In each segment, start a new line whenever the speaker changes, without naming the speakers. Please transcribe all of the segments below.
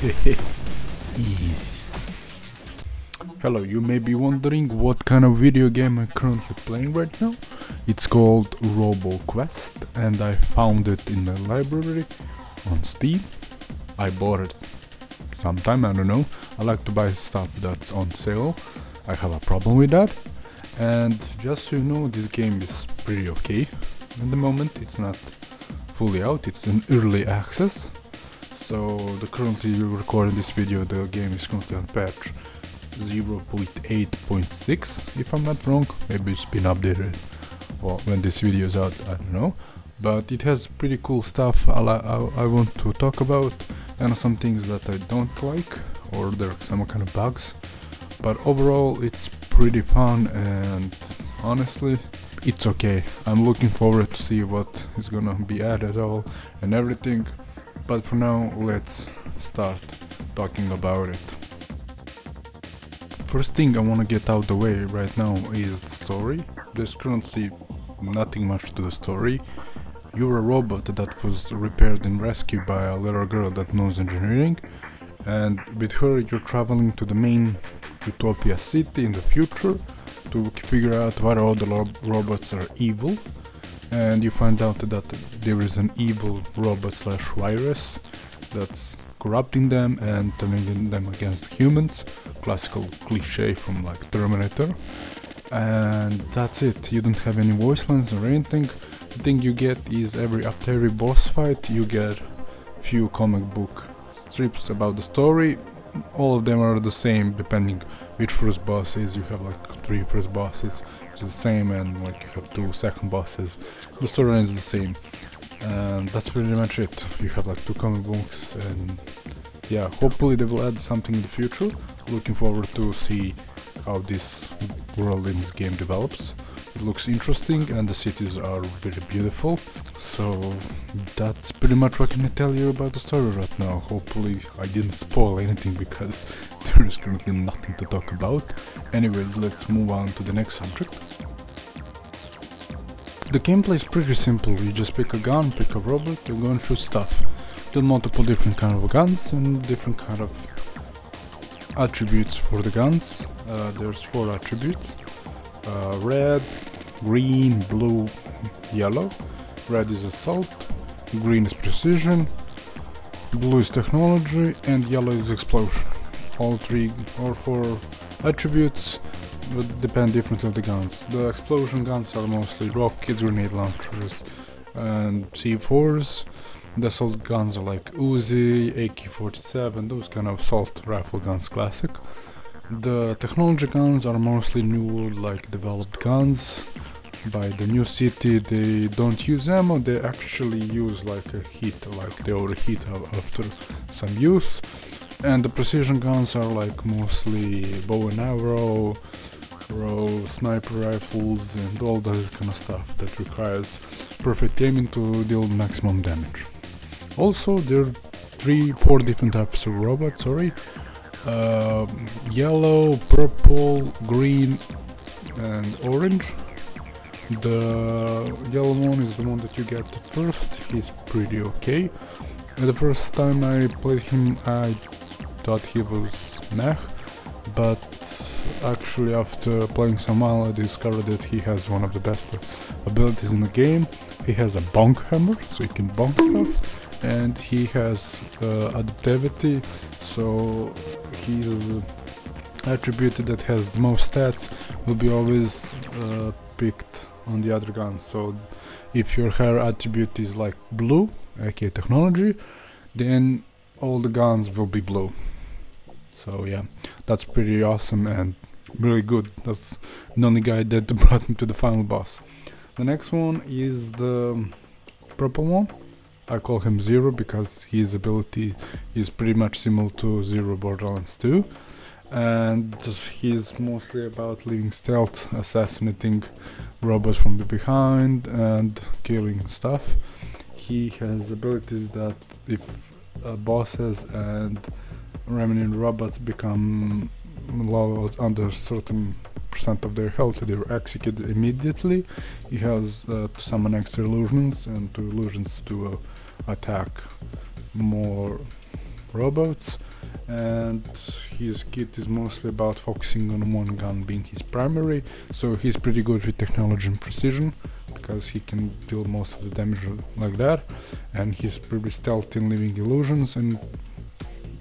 Easy. Hello, you may be wondering what kind of video game I'm currently playing right now. It's called Roboquest and I found it in the library on Steam. I bought it sometime, I don't know. I like to buy stuff that's on sale. I have a problem with that. And just so you know, this game is pretty okay. At the moment it's not fully out, it's in early access. So currently you're recording this video, the game is currently on patch 0.8.6 if I'm not wrong. Maybe it's been updated well, when this video is out, I don't know. But it has pretty cool stuff I want to talk about, and some things that I don't like, or there are some kind of bugs. But overall it's pretty fun and honestly it's okay. I'm looking forward to see what is gonna be added all and everything. But for now, let's start talking about it. First thing I want to get out the way right now is the story. There's currently nothing much to the story. You're a robot that was repaired and rescued by a little girl that knows engineering, and with her you're traveling to the main Utopia city in the future to figure out whether all the robots are evil. And you find out that there is an evil robot slash virus that's corrupting them and turning them against humans. Classical cliche from like Terminator. And that's it. You don't have any voice lines or anything. The thing you get is after every boss fight you get few comic book strips about the story. All of them are the same depending which first boss is. You have like 3 first bosses, which is the same, and like you have 2 second bosses. The storyline is the same, and that's pretty much it. You have like 2 comic books, and yeah, hopefully they will add something in the future. Looking forward to see how this world in this game develops. It looks interesting and the cities are very beautiful. So that's pretty much what I can tell you about the story right now. Hopefully I didn't spoil anything because there is currently nothing to talk about. Anyways, let's move on to the next subject. The gameplay is pretty simple. You just pick a gun, pick a robot, you go and shoot stuff. There are multiple different kind of guns and different kind of attributes for the guns. There's 4 attributes. Red, green, blue, yellow. Red is assault, green is precision, blue is technology, and yellow is explosion. All 3 or 4 attributes would depend differently on the guns. The explosion guns are mostly rockets, grenade launchers, and C4s. The assault guns are like Uzi, AK-47, those kind of assault rifle guns, classic. The technology guns are mostly new, like developed guns by the new city. They don't use ammo, they actually use like a hit, like they overheat after some use. And the precision guns are like mostly bow and arrow, sniper rifles, and all that kind of stuff that requires perfect aiming to deal maximum damage. Also, there are 4 different types of robots, yellow, purple, green, and orange. The yellow one is the one that you get at first. He's pretty okay. The first time I played him I thought he was meh, but actually after playing some while I discovered that he has one of the best abilities in the game. He has a bonk hammer, so he can bonk stuff, and he has adaptivity, so his attribute that has the most stats will be always picked on the other guns. So if your hair attribute is like blue, aka technology, then all the guns will be blue. So yeah, that's pretty awesome and really good. That's the only guy that brought me to the final boss. The next one is the purple one. I call him Zero because his ability is pretty much similar to Zero Borderlands 2, and he's mostly about living stealth, assassinating robots from the behind and killing stuff. He has abilities that if bosses and remaining robots become low under certain percent of their health, they are executed immediately. He has to summon extra illusions and 2 illusions to attack more robots. and his kit is mostly about focusing on one gun being his primary, so he's pretty good with technology and precision because he can deal most of the damage like that, and he's pretty stealthy in leaving illusions and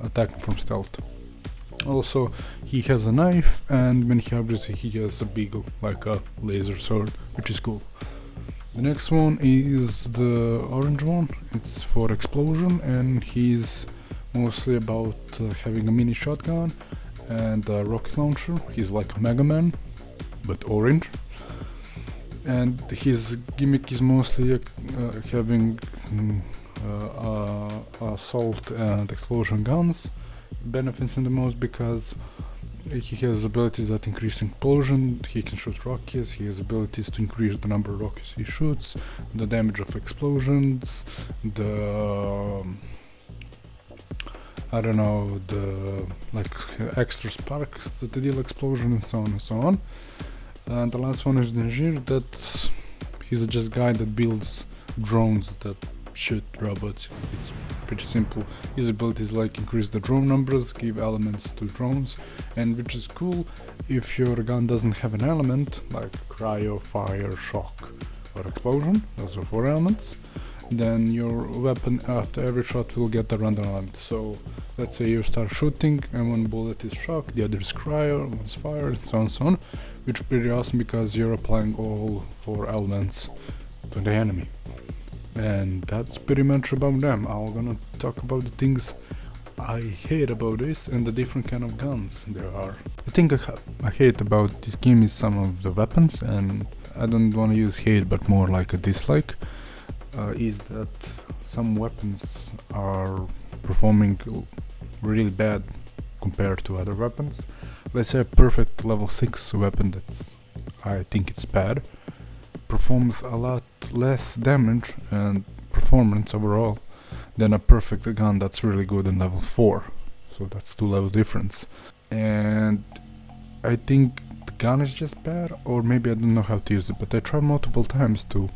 attacking from stealth. Also, he has a knife, and when he obviously he has a beagle, like a laser sword, which is cool. The next one is the orange one. It's for explosion, and he's mostly about having a mini shotgun and a rocket launcher. He's like Mega Man, but orange. And his gimmick is mostly having assault and explosion guns. Benefits him the most because he has abilities that increase explosion, he can shoot rockets, he has abilities to increase the number of rockets he shoots, the damage of explosions, the I don't know, the like extra sparks that deal explosion and so on and so on. And the last one is Najir, that he's just a guy that builds drones that shoot robots. It's pretty simple. His abilities like increase the drone numbers, give elements to drones, and which is cool if your gun doesn't have an element like cryo, fire, shock or explosion, those are 4 elements, then your weapon after every shot will get a random element. So let's say you start shooting and one bullet is shock, the other is cryo, one's fire, and so on and so on, which is pretty awesome because you're applying all 4 elements to the enemy. And that's pretty much about them. I'm gonna talk about the things I hate about this and the different kind of guns there are. The thing I hate about this game is some of the weapons, and I don't want to use hate but more like a dislike, is that some weapons are performing really bad compared to other weapons. Let's say a perfect level 6 weapon that's I think it's bad performs a lot less damage and performance overall than a perfect gun that's really good in level 4. So that's 2 level difference. And I think the gun is just bad, or maybe I don't know how to use it, but I tried multiple times to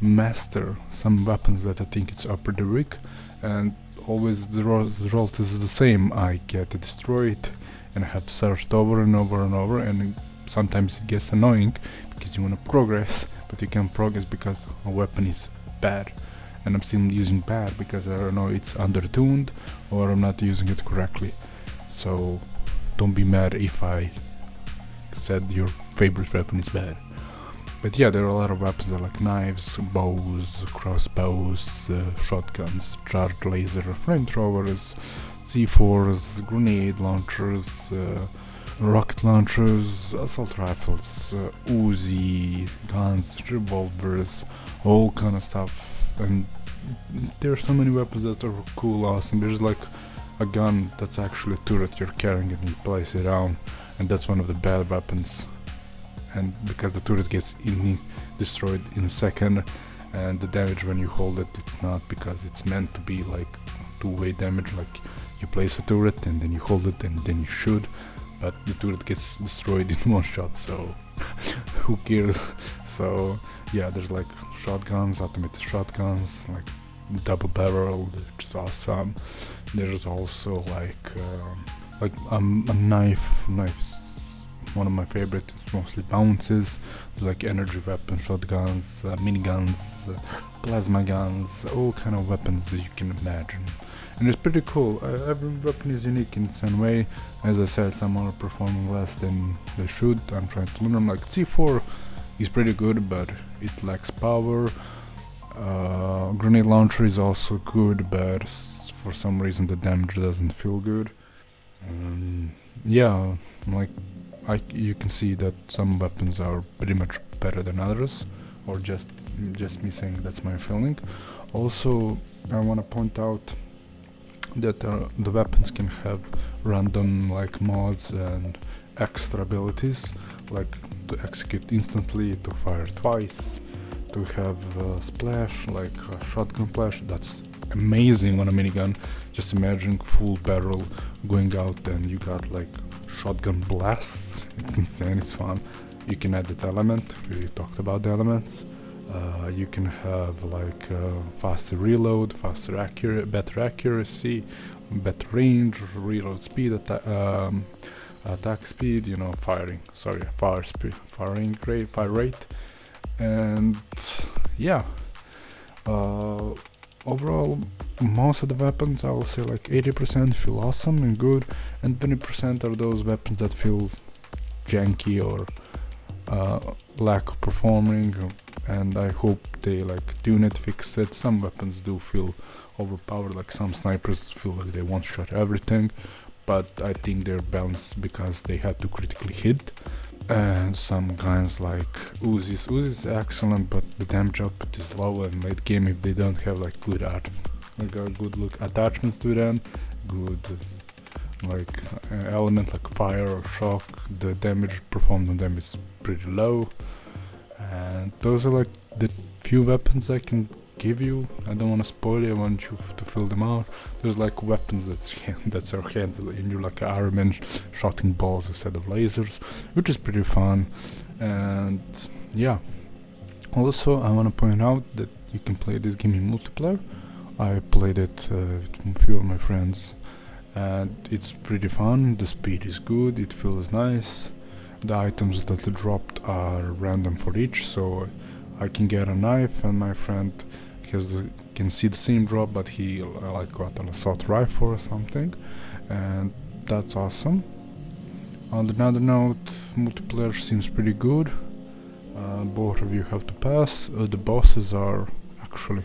master some weapons that I think it's pretty weak, and always the result is the same. I get destroyed and I have to start over and over and over, and sometimes it gets annoying because you want to progress, but you can't progress because a weapon is bad, and I'm still using bad because I don't know, it's undertuned or I'm not using it correctly. So don't be mad if I said your favorite weapon is bad. But yeah, there are a lot of weapons that are like knives, bows, crossbows, shotguns, charged laser, flamethrowers, C4s, grenade launchers, rocket launchers, assault rifles, Uzi, guns, revolvers, all kind of stuff. And there's so many weapons that are cool, awesome. There's like a gun that's actually a turret you're carrying and you place it down, and that's one of the bad weapons. And because the turret gets destroyed in a second, and the damage when you hold it, it's not, because it's meant to be like two-way damage, like you place a turret and then you hold it and then you shoot, but the turret gets destroyed in one shot, so who cares? So yeah, there's like shotguns, automated shotguns, like double barrel, which is awesome. There's also like a knife is one of my favorites. It's mostly bounces, like energy weapons, shotguns, miniguns, plasma guns, all kind of weapons that you can imagine. And it's pretty cool. Every weapon is unique in its own way. As I said, some are performing less than they should. I'm trying to learn. Like C4 is pretty good, but it lacks power. Grenade launcher is also good, but for some reason the damage doesn't feel good. Yeah, like you can see that some weapons are pretty much better than others, or just me saying that's my feeling. Also, I want to point out that the weapons can have random like mods and extra abilities, like to execute instantly, to fire twice, to have splash, like a shotgun splash. That's amazing on a minigun. Just imagine full barrel going out and you got like shotgun blasts. It's insane, it's fun. You can add that element, we talked about the elements. You can have like faster reload, better accuracy, better range, reload speed, attack speed, you know, fire rate, and yeah. Overall, most of the weapons, I will say like 80% feel awesome and good, and 20% are those weapons that feel janky or lack of performing, and I hope they like tune it, fix it. Some weapons do feel overpowered, like some snipers feel like they one-shot everything, but I think they're balanced because they had to critically hit. And some guns like Uzis. Uzi is excellent, but the damage output is low, and late game if they don't have like good look attachments to them, good like element like fire or shock, the damage performed on them is pretty low. And those are like the few weapons I can give you. I don't want to spoil it, I want you to fill them out. There's like weapons that are hands and you're like Iron Man shooting balls instead of lasers, which is pretty fun. And yeah, also I want to point out that you can play this game in multiplayer. I played it with a few of my friends, and it's pretty fun. The speed is good, it feels nice. The items that are dropped are random for each, so I can get a knife and my friend can see the same drop, but he like got an assault rifle or something, and that's awesome. On another note, multiplayer seems pretty good. Both of you have to pass. The bosses are actually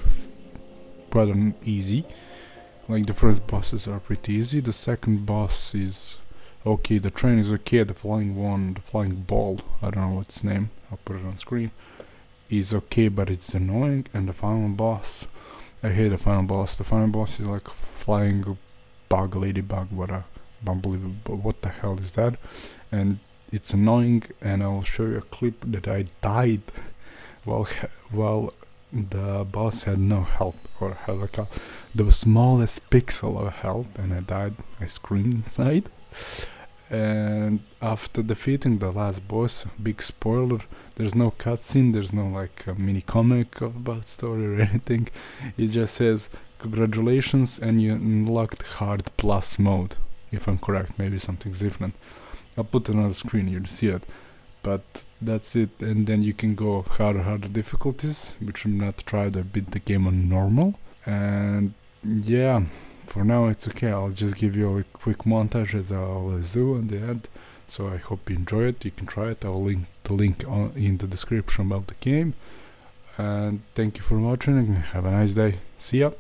rather easy. Like the first bosses are pretty easy. The second boss is okay. The train is okay. The flying ball, I don't know what's its name. I'll put it on screen. Is okay, but it's annoying. And the final boss, I hate the final boss. The final boss is like flying ladybug, unbelievable. What the hell is that? And it's annoying. And I will show you a clip that I died while the boss had no health, or had like the smallest pixel of health, and I died. I screamed inside. And after defeating the last boss, big spoiler, there's no cutscene, there's no like a mini comic about story or anything. It just says congratulations and you unlocked hard plus mode, if I'm correct. Maybe something's different. I'll put it on the screen, you'll see it, but that's it. And then you can go harder difficulties, which I'm not tried. I beat the game on normal, and yeah, for now it's okay. I'll just give you a quick montage as I always do in the end. So I hope you enjoy it. You can try it. I'll link the link in the description about the game. And thank you for watching and have a nice day. See ya.